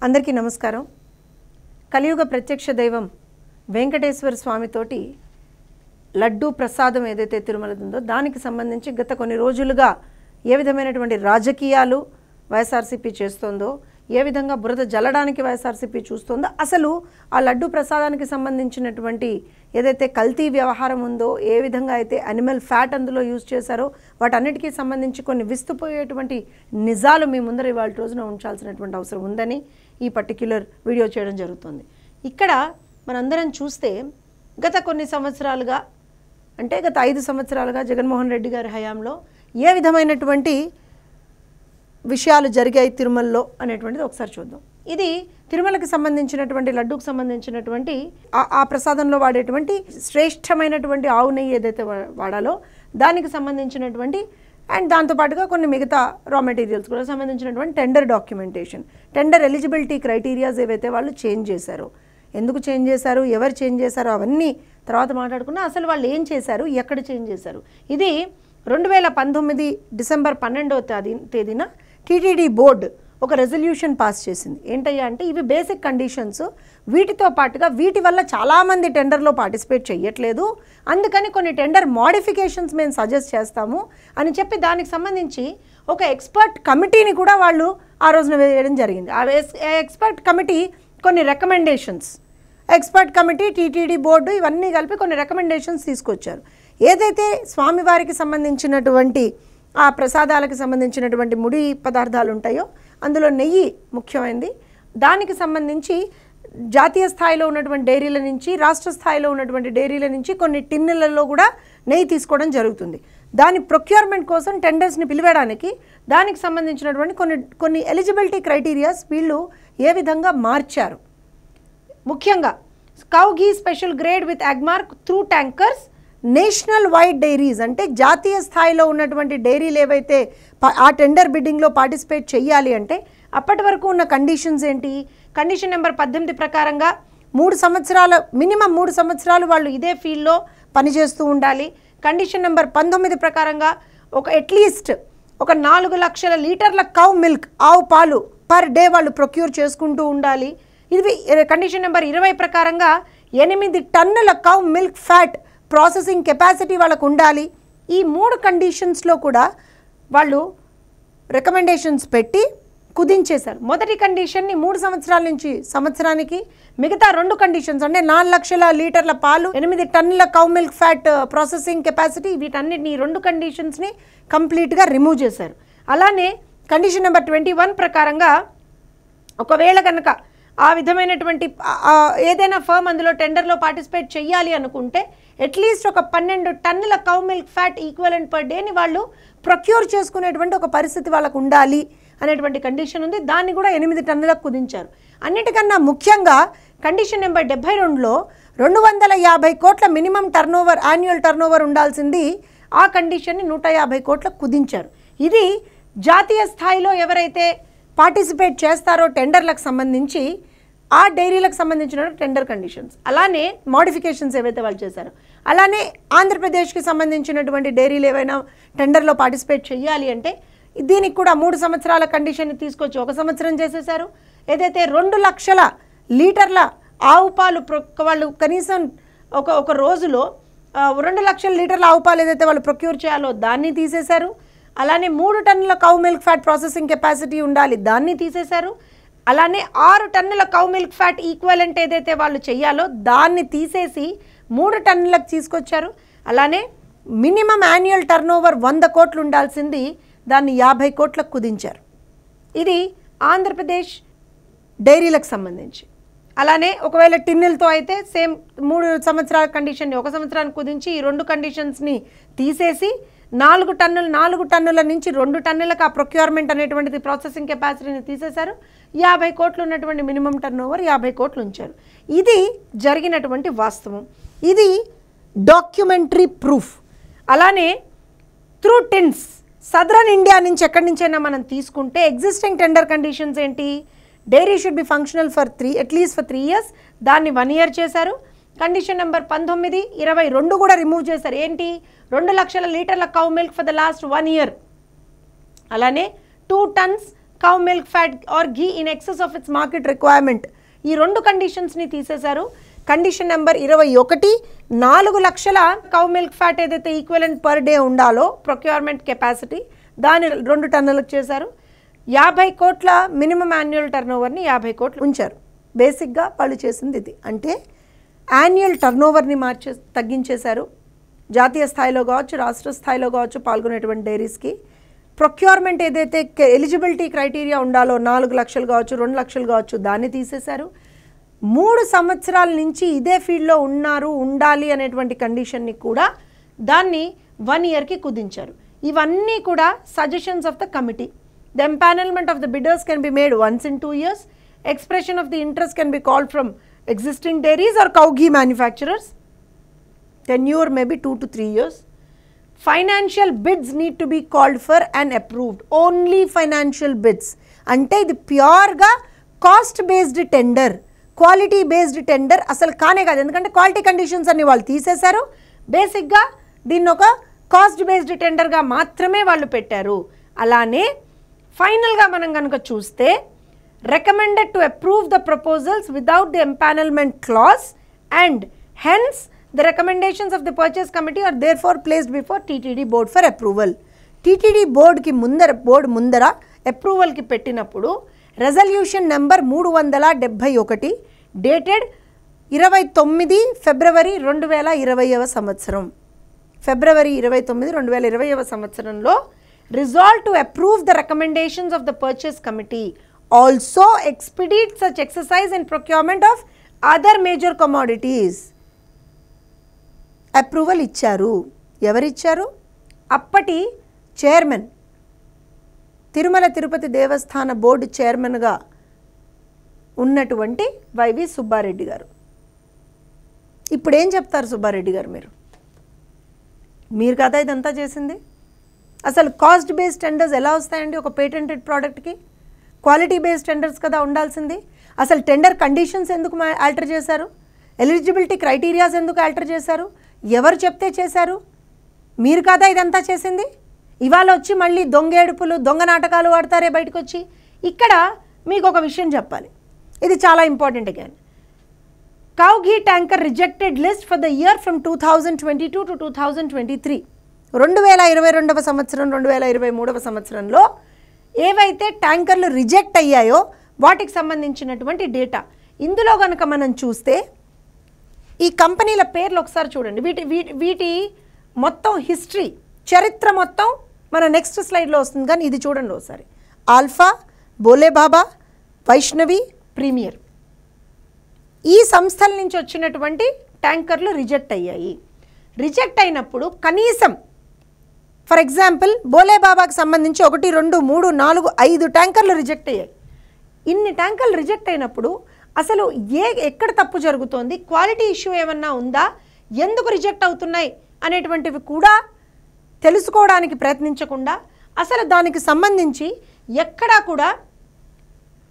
అందరికీ నమస్కారం. కలియుగ ప్రత్యక్ష దైవం వెంకటేశ్వర స్వామితోటి లడ్డూ ప్రసాదం ఏదైతే తిరుమల ఉందో దానికి సంబంధించి గత కొన్ని రోజులుగా ఏ విధమైనటువంటి రాజకీయాలు వైఎస్ఆర్సీపీ చేస్తుందో, ఏ విధంగా బురద జల్లడానికి వైఎస్ఆర్సీపీ చూస్తుందో, అసలు ఆ లడ్డూ ప్రసాదానికి సంబంధించినటువంటి ఏదైతే కల్తీ వ్యవహారం ఉందో, ఏ విధంగా అయితే అనిమల్ ఫ్యాట్ అందులో యూజ్ చేశారో వాటన్నిటికీ సంబంధించి కొన్ని విస్తుపోయేటువంటి నిజాలు మీ ముందర ఇవాళ రోజున ఉంచాల్సినటువంటి అవసరం ఉందని ఈ పర్టిక్యులర్ వీడియో చేయడం జరుగుతుంది. ఇక్కడ మనందరం చూస్తే గత కొన్ని సంవత్సరాలుగా, అంటే గత 5 సంవత్సరాలుగా జగన్మోహన్ రెడ్డి గారి హయాంలో ఏ విధమైనటువంటి విషయాలు జరిగాయి తిరుమలలో అనేటువంటిది ఒకసారి చూద్దాం. ఇది తిరుమలకి సంబంధించినటువంటి లడ్డూకి సంబంధించినటువంటి ఆ ప్రసాదంలో వాడేటువంటి శ్రేష్టమైనటువంటి ఆవు నెయ్యి ఏదైతే వాడాలో దానికి సంబంధించినటువంటి అండ్ దాంతోపాటుగా కొన్ని మిగతా రా మెటీరియల్స్ కూడా సంబంధించినటువంటి tender documentation, tender eligibility criterias ఏవైతే వాళ్ళు చేంజ్ చేశారో, ఎందుకు చేంజ్ చేశారు, ఎవరు చేంజ్ చేశారు అవన్నీ తర్వాత మాట్లాడుకున్నా. అసలు వాళ్ళు ఏం చేశారు, ఎక్కడ చేంజ్ చేశారు, ఇది 2019 డిసెంబర్ 12వ తేదీన టీటీడీ బోర్డు ఒక రెజల్యూషన్ పాస్ చేసింది. ఏంటయ్యా అంటే ఇవి బేసిక్ కండిషన్స్, వీటితో పాటుగా వీటి వల్ల చాలామంది టెండర్లో పార్టిసిపేట్ చేయట్లేదు, అందుకని కొన్ని టెండర్ మోడిఫికేషన్స్ మేము సజెస్ట్ చేస్తాము అని చెప్పి దానికి సంబంధించి ఒక ఎక్స్పర్ట్ కమిటీని కూడా వాళ్ళు ఆ రోజున వేయడం జరిగింది. ఆ ఎక్స్పర్ట్ కమిటీ కొన్ని recommendations, expert committee, TTD board ఇవన్నీ కలిపి కొన్ని రికమెండేషన్స్ తీసుకొచ్చారు. ఏదైతే స్వామివారికి సంబంధించినటువంటి ఆ ప్రసాదాలకు సంబంధించినటువంటి ముడి పదార్థాలు ఉంటాయో అందులో నెయ్యి ముఖ్యమైనది. దానికి సంబంధించి జాతీయ స్థాయిలో ఉన్నటువంటి డైరీల నుంచి, రాష్ట్ర స్థాయిలో ఉన్నటువంటి డైరీల నుంచి కొన్ని టిన్నులలో కూడా నెయ్యి తీసుకోవడం జరుగుతుంది. దాని ప్రొక్యూర్మెంట్ కోసం టెండర్స్ని పిలివేయడానికి దానికి సంబంధించినటువంటి కొన్ని ఎలిజిబిలిటీ క్రైటీరియాస్ వీళ్ళు ఏ విధంగా మార్చారు. ముఖ్యంగా cow ghee special grade with Agmark through tankers, national wide diaries అంటే జాతీయ స్థాయిలో ఉన్నటువంటి డైరీలు ఏవైతే ఆ టెండర్ బిడ్డింగ్లో పార్టిసిపేట్ చేయాలి అంటే అప్పటి వరకు ఉన్న కండిషన్స్ ఏంటి, కండిషన్ నెంబర్ 18 ప్రకారంగా 3 సంవత్సరాలు, మినిమం 3 సంవత్సరాలు వాళ్ళు ఇదే ఫీల్డ్లో పనిచేస్తూ ఉండాలి. కండిషన్ నెంబర్ 19 ప్రకారంగా అట్లీస్ట్ 4 లక్షల లీటర్ల కౌ మిల్క్, ఆవు పాలు పర్ డే వాళ్ళు ప్రొక్యూర్ చేసుకుంటూ ఉండాలి. ఇది కండిషన్ నెంబర్ 20 ప్రకారంగా 8 టన్నుల cow milk fat processing capacity వాళ్ళకు ఉండాలి. ఈ 3 కండిషన్స్లో కూడా వాళ్ళు రికమెండేషన్స్ పెట్టి కుదించేశారు. మొదటి కండిషన్ని 3 సంవత్సరాల నుంచి సంవత్సరానికి, మిగతా 2 కండిషన్స్ అంటే 4 లక్షల లీటర్ల పాలు, 8 టన్నుల cow milk fat processing capacity, వీటన్నిటిని 2 కండిషన్స్ని కంప్లీట్గా రిమూవ్ చేశారు. అలానే కండిషన్ నెంబర్ 21 ప్రకారంగా ఒకవేళ కనుక ఆ విధమైనటువంటి ఏదైనా ఫర్మ్ అందులో టెండర్లో పార్టిసిపేట్ చేయాలి అనుకుంటే అట్లీస్ట్ 12 టన్నుల cow milk fat equivalent per డేని వాళ్ళు ప్రొక్యూర్ చేసుకునేటువంటి ఒక పరిస్థితి వాళ్ళకు ఉండాలి అనేటువంటి కండిషన్ ఉంది. దాన్ని కూడా 8 టన్నులకు కుదించారు. అన్నిటికన్నా ముఖ్యంగా కండిషన్ నెంబర్ 72లో 250 కోట్ల మినిమం టర్నోవర్, యాన్యువల్ టర్నోవర్ ఉండాల్సింది ఆ కండిషన్ని 150 కోట్లకు కుదించారు. ఇది జాతీయ స్థాయిలో ఎవరైతే పార్టిసిపేట్ చేస్తారో టెండర్లకు సంబంధించి ఆ డైరీలకు సంబంధించిన టెండర్ కండిషన్స్, అలానే మోడిఫికేషన్స్ ఏవైతే వాళ్ళు చేశారో, అలానే ఆంధ్రప్రదేశ్కి సంబంధించినటువంటి డైరీలు ఏవైనా టెండర్లో పార్టిసిపేట్ చేయాలి అంటే దీనికి కూడా 3 సంవత్సరాల కండిషన్ని తీసుకొచ్చి 1 సంవత్సరం చేసేశారు. ఏదైతే 2 లక్షల లీటర్ల ఆవు పాలు వాళ్ళు కనీసం ఒక రోజులో 2 లక్షల లీటర్ల ఆవు పాలు ఏదైతే వాళ్ళు ప్రొక్యూర్ చేయాలో దాన్ని తీసేశారు. అలానే 3 టన్నుల cow milk fat processing capacity ఉండాలి, దాన్ని తీసేశారు. అలానే 6 టన్నుల కౌ మిల్క్ ఫ్యాట్ ఈక్వలెంట్ ఏదైతే వాళ్ళు చేయాలో దాన్ని తీసేసి 3 టన్నులకు తీసుకొచ్చారు. అలానే మినిమం యాన్యువల్ టర్నోవర్ 100 కోట్లు ఉండాల్సింది దాన్ని 50 కోట్లకు కుదించారు. ఇది ఆంధ్రప్రదేశ్ డైరీలకు సంబంధించి. అలానే ఒకవేళ టిన్నులతో అయితే సేమ్ 3 సంవత్సరాల కండిషన్ని 1 సంవత్సరానికి కుదించి ఈ 2 కండిషన్స్ని తీసేసి 4 టన్నుల నుంచి 2 టన్నులకు ఆ ప్రొక్యూర్మెంట్ అనేటువంటిది ప్రాసెసింగ్ కెపాసిటీని తీసేశారు. 50 కోట్లు ఉన్నటువంటి మినిమం టర్నోవర్ 50 కోట్లు ఉంచారు. ఇది జరిగినటువంటి వాస్తవం. ఇది డాక్యుమెంటరీ ప్రూఫ్. అలానే త్రూ టిన్స్ సదరన్ ఇండియా నుంచి ఎక్కడి నుంచైనా మనం తీసుకుంటే ఎగ్జిస్టింగ్ టెండర్ కండిషన్స్ ఏంటి, dairy should be functional for at least for 3 years, దాన్ని 1 year చేశారు. కండిషన్ నెంబర్ 19, 22 కూడా రిమూవ్ చేశారు. ఏంటి, 2 లక్షల లీటర్ల cow milk for the last 1 year. అలానే 2 tons cow milk fat or ghee in excess of its market requirement. ఈ రెండు కండిషన్స్ని తీసేశారు. కండిషన్ నెంబర్ 21, 4 లక్షల కౌ మిల్క్ ఫ్యాట్ ఏదైతే ఈక్వలెంట్ పర్ డే ఉండాలో ప్రొక్యూర్మెంట్ కెపాసిటీ దాన్ని 2 టన్నులకు చేశారు. 50 కోట్ల మినిమం యాన్యువల్ టర్నోవర్ని 50 కోట్లు ఉంచారు. బేసిక్గా వాళ్ళు చేసింది ఇది. అంటే యాన్యువల్ టర్నోవర్ని తగ్గించేశారు. జాతీయ స్థాయిలో కావచ్చు, రాష్ట్ర స్థాయిలో కావచ్చు పాల్గొనేటువంటి డైరీస్కి ప్రొక్యూర్మెంట్ ఏదైతే ఎలిజిబిలిటీ క్రైటీరియా ఉండాలో 4 లక్షలు కావచ్చు, 2 లక్షలు కావచ్చు, దాన్ని తీసేశారు. 3 సంవత్సరాల నుంచి ఇదే ఫీల్డ్లో ఉండాలి అనేటువంటి కండిషన్ని కూడా దాన్ని 1 ఇయర్కి కుదించారు. ఇవన్నీ కూడా suggestions of the committee. The empanelment of the bidders can be made once in 2 years. Expression of the interest can be called from existing dairies or cow ghee manufacturers. Tenure may be 2 to 3 years. Financial bids need to be called for and approved. Only financial bids. Ante idi pure ga cost based tender, quality based tender asalu kaane kaadu. Endukante quality conditions anni vallu teesesaru. Basic ga దీన్ని ఒక cost based టెండర్గా మాత్రమే వాళ్ళు పెట్టారు. అలానే ఫైనల్గా మనం కనుక చూస్తే recommended to approve the proposals without the empanelment clause, and hence the recommendations of the purchase committee are therefore placed before TTD board for approval. TTD board ki mundara approval ki pettinappudu resolution number 371 dated 29 February 2020 సంవత్సరం February 29 2020 సంవత్సరంలో resolved to approve the recommendations of the purchase committee. Also expedite such exercise in procurement of other major commodities. Approval ఇచ్చారు. ఎవరు ఇచ్చారు? అప్పటి chairman, Tirumala Tirupati దేవస్థాన board చైర్మన్గా ఉన్నటువంటి YV Subbareddy గారు. ఇప్పుడు ఏం చెప్తారు సుబ్బారెడ్డి గారు? మీరు కదా ఇదంతా చేసింది. అసలు కాస్ట్ బేస్డ్ టెండర్స్ ఎలా వస్తాయండి ఒక పేటెంటెడ్ ప్రోడక్ట్కి? క్వాలిటీ బేస్డ్ టెండర్స్ కదా ఉండాల్సింది. అసలు టెండర్ కండిషన్స్ ఎందుకు ఆల్టర్ చేశారు? ఎలిజిబిలిటీ క్రైటీరియాస్ ఎందుకు ఆల్టర్ చేశారు? ఎవరు చెప్తే చేశారు? మీరు కదా ఇదంతా చేసింది. ఇవాళ వచ్చి మళ్ళీ దొంగేడుపులు, దొంగ నాటకాలు ఆడతారే బయటకు వచ్చి. ఇక్కడ మీకు ఒక విషయం చెప్పాలి, ఇది చాలా important. Again cow ghee tanker rejected list for the year from 2022 to 2023. 2022 సంవత్సరం 2023 సంవత్సరంలో ఏవైతే ట్యాంకర్లు రిజెక్ట్ అయ్యాయో వాటికి సంబంధించినటువంటి డేటా ఇందులో కనుక మనం చూస్తే ఈ కంపెనీల పేర్లు ఒకసారి చూడండి. వీటి మొత్తం హిస్టరీ, చరిత్ర మొత్తం మన నెక్స్ట్ స్లైడ్లో వస్తుంది, కానీ ఇది చూడండి ఒకసారి. ఆల్ఫా, బోలేబాబా, వైష్ణవి, ప్రీమియర్, ఈ సంస్థల నుంచి వచ్చినటువంటి ట్యాంకర్లు రిజెక్ట్ అయ్యాయి. రిజెక్ట్ అయినప్పుడు కనీసం ఫర్ ఎగ్జాంపుల్ బోలేబాబాకి సంబంధించి 1, 2, 3, 4, 5 ట్యాంకర్లు రిజెక్ట్ అయ్యాయి. ఇన్ని ట్యాంకర్లు రిజెక్ట్ అయినప్పుడు అసలు ఎక్కడ తప్పు జరుగుతోంది, క్వాలిటీ ఇష్యూ ఏమన్నా ఉందా, ఎందుకు రిజెక్ట్ అవుతున్నాయి అనేటువంటివి కూడా తెలుసుకోవడానికి ప్రయత్నించకుండా అసలు దానికి సంబంధించి ఎక్కడా కూడా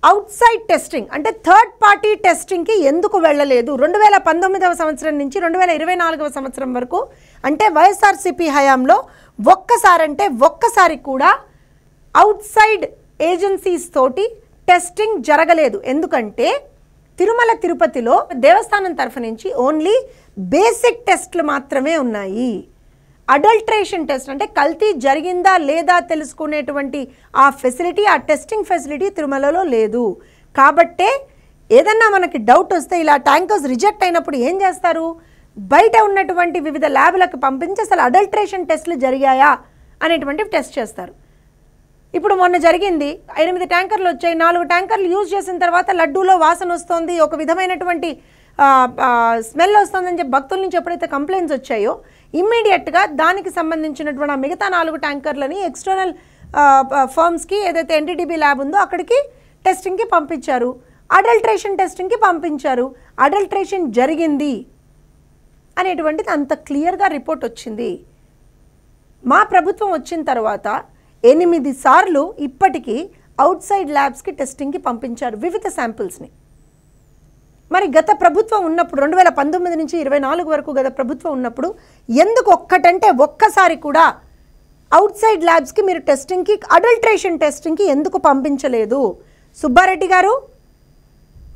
అవుట్సైడ్ టెస్టింగ్ అంటే థర్డ్ పార్టీ టెస్టింగ్కి ఎందుకు వెళ్ళలేదు? 2019 సంవత్సరం నుంచి 2024 సంవత్సరం వరకు అంటే వైఎస్ఆర్సీపీ హయాంలో ఒక్కసారి కూడా అవుట్సైడ్ ఏజెన్సీస్ తోటి టెస్టింగ్ జరగలేదు. ఎందుకంటే తిరుమల తిరుపతిలో దేవస్థానం తరఫు నుంచి ఓన్లీ బేసిక్ టెస్ట్లు మాత్రమే ఉన్నాయి. అడల్ట్రేషన్ టెస్ట్ అంటే కల్తీ జరిగిందా లేదా తెలుసుకునేటువంటి ఆ ఫెసిలిటీ, ఆ టెస్టింగ్ ఫెసిలిటీ తిరుమలలో లేదు. కాబట్టే ఏదన్నా మనకి డౌట్ వస్తే ఇలా ట్యాంకర్స్ రిజెక్ట్ అయినప్పుడు ఏం చేస్తారు? బయట ఉన్నటువంటి వివిధ ల్యాబ్లకు పంపించి అసలు అడల్ట్రేషన్ టెస్ట్లు జరిగాయా అనేటువంటివి టెస్ట్ చేస్తారు. ఇప్పుడు మొన్న జరిగింది, 8 ట్యాంకర్లు వచ్చాయి. 4 ట్యాంకర్లు యూజ్ చేసిన తర్వాత లడ్డూలో వాసన వస్తుంది, ఒక విధమైనటువంటి స్మెల్ వస్తుందని చెప్పి భక్తుల నుంచి ఎప్పుడైతే కంప్లైంట్స్ వచ్చాయో ఇమ్మీడియట్గా దానికి సంబంధించినటువంటి మిగతా 4 ట్యాంకర్లని ఎక్స్టర్నల్ ఫర్మ్స్కి ఏదైతే ఎన్టీటీబీ ల్యాబ్ ఉందో అక్కడికి టెస్టింగ్కి పంపించారు, అడల్ట్రేషన్ టెస్టింగ్కి పంపించారు. అడల్ట్రేషన్ జరిగింది అనేటువంటిది అంత క్లియర్గా రిపోర్ట్ వచ్చింది. మా ప్రభుత్వం వచ్చిన తర్వాత 8 సార్లు ఇప్పటికీ అవుట్సైడ్ ల్యాబ్స్కి టెస్టింగ్కి పంపించారు వివిధ శాంపిల్స్ని. మరి గత ప్రభుత్వం ఉన్నప్పుడు 2019 నుంచి 24 వరకు గత ప్రభుత్వం ఉన్నప్పుడు ఎందుకు ఒక్కసారి కూడా అవుట్ సైడ్ ల్యాబ్స్కి మీరు టెస్టింగ్కి, అడల్ట్రేషన్ టెస్టింగ్కి ఎందుకు పంపించలేదు? సుబ్బారెడ్డి గారు,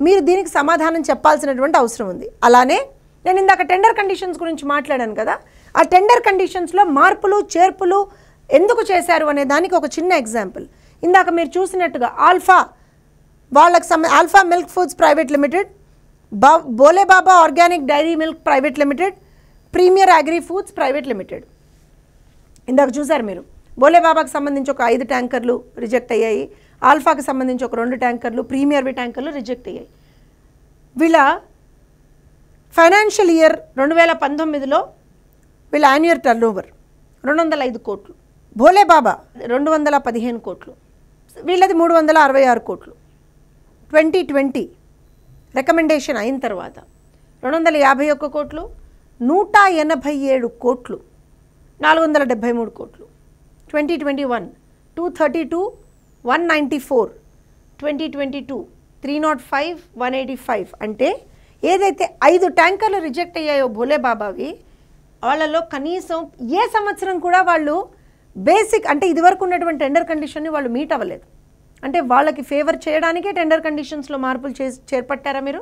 మీరు దీనికి సమాధానం చెప్పాల్సినటువంటి అవసరం ఉంది. అలానే నేను ఇందాక టెండర్ కండిషన్స్ గురించి మాట్లాడాను కదా, ఆ టెండర్ కండిషన్స్లో మార్పులు చేర్పులు ఎందుకు చేశారు అనే దానికి ఒక చిన్న ఎగ్జాంపుల్. ఇందాక మీరు చూసినట్టుగా ఆల్ఫా వాళ్ళకి Alpha milk foods private limited, Bolebaba organic dairy milk private limited, premier agri foods private limited. ఇందాక చూసారు మీరు, బోలేబాబాకి సంబంధించి ఒక 5 ట్యాంకర్లు రిజెక్ట్ అయ్యాయి, ఆల్ఫాకి సంబంధించి ఒక 2 ట్యాంకర్లు, ప్రీమియర్వి ట్యాంకర్లు రిజెక్ట్ అయ్యాయి. వీళ్ళ ఫైనాన్షియల్ ఇయర్ 2019లో వీళ్ళ యాన్యువల్ టర్నోవర్ 205 కోట్లు, భోలేబాబా 215 కోట్లు, వీళ్ళది 366 కోట్లు. 2020 రికమెండేషన్ అయిన తర్వాత 251 కోట్లు, 187 కోట్లు, 473 కోట్లు. 2021 232, 194, 2022 305, 185. అంటే ఏదైతే 5 ట్యాంకర్లు రిజెక్ట్ అయ్యాయో భోలేబాబావి, వాళ్ళలో కనీసం ఏ సంవత్సరం కూడా వాళ్ళు బేసిక్ అంటే ఇదివరకు ఉన్నటువంటి టెండర్ కండిషన్ని వాళ్ళు మీట్ అవ్వలేదు. అంటే వాళ్ళకి ఫేవర్ చేయడానికే టెండర్ కండిషన్స్లో మార్పులు చేపట్టారా మీరు?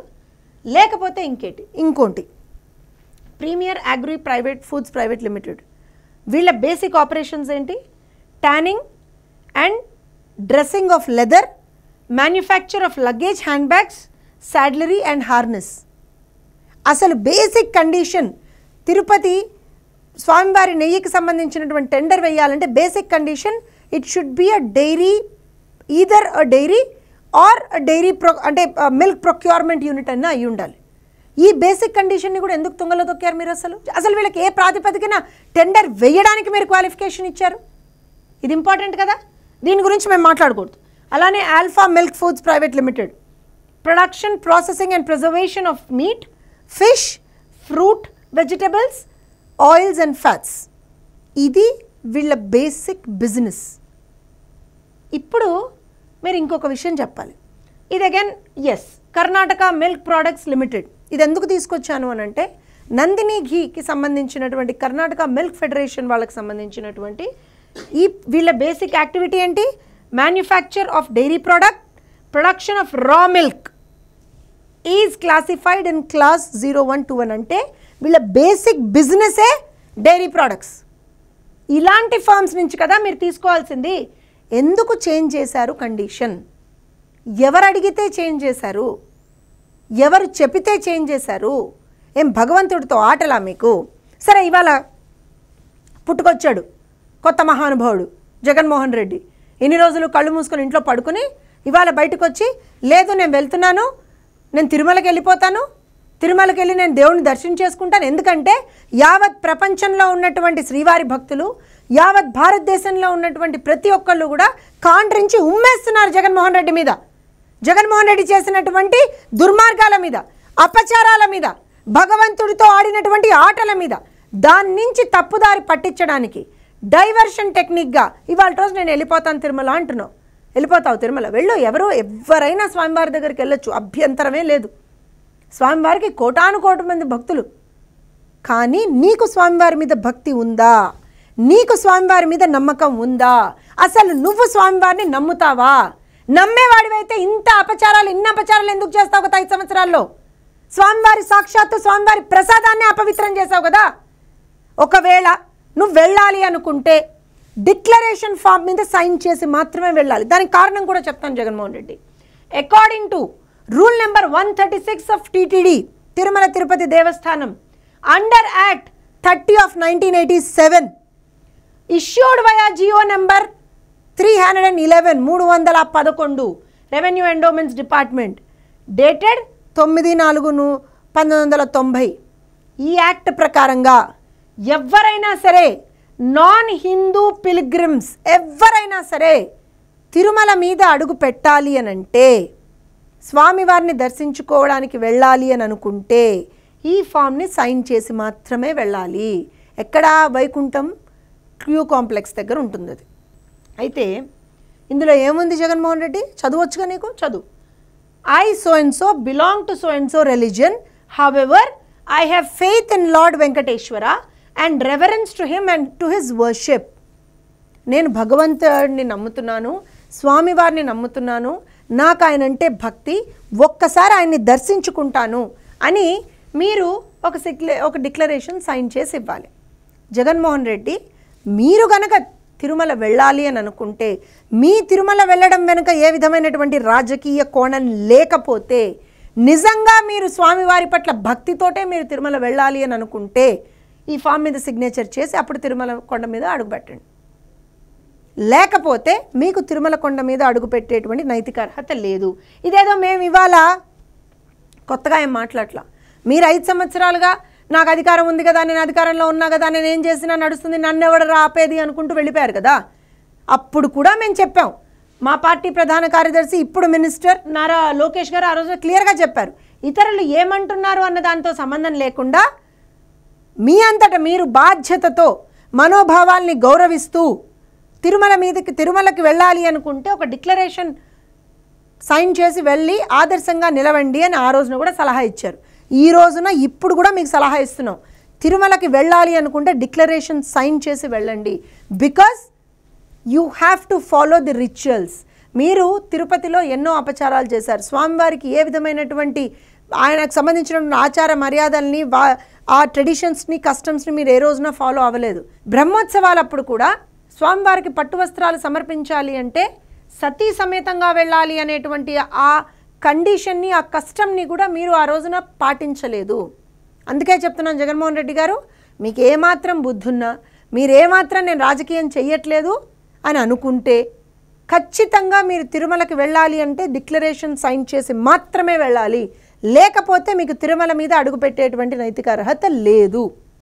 లేకపోతే ఇంకోటి premier agri private foods private limited, వీళ్ళ బేసిక్ ఆపరేషన్స్ ఏంటి? Tanning and dressing of leather, manufacture of luggage hand bags, saddlery and harness. అసలు బేసిక్ కండిషన్ తిరుపతి స్వామివారి నెయ్యికి సంబంధించినటువంటి టెండర్ వేయాలంటే basic condition it should be a dairy, either a dairy or dairy అంటే milk procurement unit అన్నా అయి ఉండాలి. ఈ బేసిక్ కండిషన్ని కూడా ఎందుకు తుంగలో తొక్కారు మీరు? అసలు వీళ్ళకి ఏ ప్రాతిపదికన టెండర్ వేయడానికి మీరు క్వాలిఫికేషన్ ఇచ్చారు? ఇది ఇంపార్టెంట్ కదా, దీని గురించి మేము మాట్లాడకూడదు. అలానే alpha milk foods private limited, production, processing and preservation of meat, fish, fruit, vegetables, oils and fats. ఇది వీళ్ళ బేసిక్ బిజినెస్. ఇప్పుడు మీరు ఇంకొక విషయం చెప్పాలి. ఇది again as Karnataka milk products limited. ఇది ఎందుకు తీసుకొచ్చాను అని అంటే నందిని ఘీకి సంబంధించినటువంటి కర్ణాటక మిల్క్ ఫెడరేషన్ వాళ్ళకి సంబంధించినటువంటి వీళ్ళ బేసిక్ యాక్టివిటీ ఏంటి? Manufacture of dairy product, production of raw milk is classified in class 0121. అంటే వీళ్ళ బేసిక్ బిజినెసే డైరీ ప్రోడక్ట్స్. ఇలాంటి ఫర్మ్స్ నుంచి కదా మీరు తీసుకోవాల్సింది. ఎందుకు చేంజ్ చేశారు కండిషన్? ఎవరు అడిగితే చేంజ్ చేశారు? ఎవరు చెప్పితే చేంజ్ చేశారు? ఏం భగవంతుడితో ఆటలా మీకు? సరే, ఇవాళ పుట్టుకొచ్చాడు కొత్త మహానుభావుడు జగన్మోహన్ రెడ్డి. ఎన్ని రోజులు కళ్ళు మూసుకొని ఇంట్లో పడుకుని ఇవాళ బయటకు వచ్చి లేదు నేను వెళ్తున్నాను, నేను తిరుమలకి వెళ్ళిపోతాను, తిరుమలకి వెళ్ళి నేను దేవుడిని దర్శనం చేసుకుంటాను. ఎందుకంటే యావత్ ప్రపంచంలో ఉన్నటువంటి శ్రీవారి భక్తులు, యావత్ భారతదేశంలో ఉన్నటువంటి ప్రతి ఒక్కళ్ళు కూడా కాండ్రించి ఉమ్మేస్తున్నారు జగన్మోహన్ రెడ్డి మీద. జగన్మోహన్ రెడ్డి చేసినటువంటి దుర్మార్గాల మీద, అపచారాల మీద, భగవంతుడితో ఆడినటువంటి ఆటల మీద, దాని నుంచి తప్పుదారి పట్టించడానికి డైవర్షన్ టెక్నిక్గా ఇవాళ రోజు నేను వెళ్ళిపోతాను తిరుమల అంటున్నావు. వెళ్ళిపోతావు తిరుమల, వెళ్ళు. ఎవరైనా స్వామివారి దగ్గరికి వెళ్ళొచ్చు, అభ్యంతరమే లేదు. స్వామివారికి కోటానుకోటి మంది భక్తులు. కానీ నీకు స్వామివారి మీద భక్తి ఉందా? నీకు స్వామివారి మీద నమ్మకం ఉందా? అసలు నువ్వు స్వామివారిని నమ్ముతావా? నమ్మేవాడివైతే ఇన్ని అపచారాలు ఎందుకు చేస్తావు గత 5 సంవత్సరాల్లో? స్వామివారి సాక్షాత్తు స్వామివారి ప్రసాదాన్ని అపవిత్రం చేసావు కదా. ఒకవేళ నువ్వు వెళ్ళాలి అనుకుంటే డిక్లరేషన్ ఫామ్ మీద సైన్ చేసి మాత్రమే వెళ్ళాలి. దానికి కారణం కూడా చెప్తాను Jaganmohan Reddy. According to rule number 136 of TTD Tirumala Tirupati Devasthanam under act 30 of 1987 issued via GO number 311 311 revenue endowments department dated 9/4/1990. ఈ యాక్ట్ ప్రకారంగా ఎవరైనా సరే నాన్ హిందూ పిల్గ్రిమ్స్ ఎవరైనా సరే తిరుమల మీద అడుగు పెట్టాలి అని అంటే, స్వామివారిని దర్శించుకోవడానికి వెళ్ళాలి అని అనుకుంటే ఈ ఫామ్ని సైన్ చేసి మాత్రమే వెళ్ళాలి. ఎక్కడ? వైకుంఠం క్యూ కాంప్లెక్స్ దగ్గర ఉంటుంది అది. అయితే ఇందులో ఏముంది జగన్మోహన్ రెడ్డి? చదవచ్చుగా నీకు, చదువు. I so and so belong to so and so religion. However, I have faith in Lord Venkateshwara and reverence to him and to his worship. నేను భగవంతుడిని నమ్ముతున్నాను, స్వామివారిని నమ్ముతున్నాను, నాకు ఆయన అంటే భక్తి, ఒక్కసారి ఆయన్ని దర్శించుకుంటాను అని మీరు ఒక డిక్లరేషన్ సైన్ చేసి ఇవ్వాలి. జగన్మోహన్ రెడ్డి మీరు గనక తిరుమల వెళ్ళాలి అని అనుకుంటే, మీ తిరుమల వెళ్ళడం వెనుక ఏ విధమైనటువంటి రాజకీయ కోణం లేకపోతే, నిజంగా మీరు స్వామివారి పట్ల భక్తితోటే మీరు తిరుమల వెళ్ళాలి అని అనుకుంటే ఈ ఫామ్ మీద సిగ్నేచర్ చేసి అప్పుడు తిరుమల కొండ మీద అడుగుపెట్టండి. లేకపోతే మీకు తిరుమల కొండ మీద అడుగుపెట్టేటువంటి నైతిక అర్హత లేదు. ఇదేదో మేము ఇవాళ కొత్తగా ఏం మాట్లాడలా. మీరు 5 సంవత్సరాలుగా నాకు అధికారం ఉంది కదా, నేను అధికారంలో ఉన్నా కదా, నేను ఏం చేసినా నడుస్తుంది, నన్ను ఎవడు ఆపేది అనుకుంటూ వెళ్ళిపోయారు కదా. అప్పుడు కూడా మేము చెప్పాం. మా పార్టీ ప్రధాన కార్యదర్శి ఇప్పుడు మినిస్టర్ నారా లోకేష్ గారు ఆ రోజు క్లియర్గా చెప్పారు, ఇతరులు ఏమంటున్నారు అన్న దాంతో సంబంధం లేకుండా మీ అంతటా మీరు బాధ్యతతో మనోభావాల్ని గౌరవిస్తూ తిరుమలకి వెళ్ళాలి అనుకుంటే ఒక డిక్లరేషన్ సైన్ చేసి వెళ్ళి ఆదర్శంగా నిలవండి అని ఆ రోజున కూడా సలహా ఇచ్చారు. ఈ రోజున ఇప్పుడు కూడా మీకు సలహా ఇస్తున్నాం, తిరుమలకి వెళ్ళాలి అనుకుంటే డిక్లరేషన్ సైన్ చేసి వెళ్ళండి. Because you have to follow the rituals. మీరు తిరుపతిలో ఎన్నో అపచారాలు చేశారు. స్వామివారికి ఏ విధమైనటువంటి ఆయనకు సంబంధించినటువంటి ఆచార మర్యాదల్ని, ఆ ట్రెడిషన్స్ని, కస్టమ్స్ని మీరు ఏ రోజున ఫాలో అవ్వలేదు. బ్రహ్మోత్సవాలప్పుడు కూడా స్వామివారికి పట్టు వస్త్రాలు సమర్పించాలి అంటే సతీ సమేతంగా వెళ్ళాలి అనేటువంటి ఆ కండిషన్ని, ఆ కస్టమ్ని కూడా మీరు ఆ రోజున పాటించలేదు. అందుకే చెప్తున్నాను జగన్మోహన్ రెడ్డి గారు, మీకు ఏమాత్రం బుద్ధున్నా, మీరేమాత్రం నేను రాజకీయం చెయ్యట్లేదు అని అనుకుంటే ఖచ్చితంగా మీరు తిరుమలకి వెళ్ళాలి అంటే డిక్లరేషన్ సైన్ చేసి మాత్రమే వెళ్ళాలి. లేకపోతే మీకు తిరుమల మీద అడుగుపెట్టేటువంటి నైతిక అర్హత లేదు.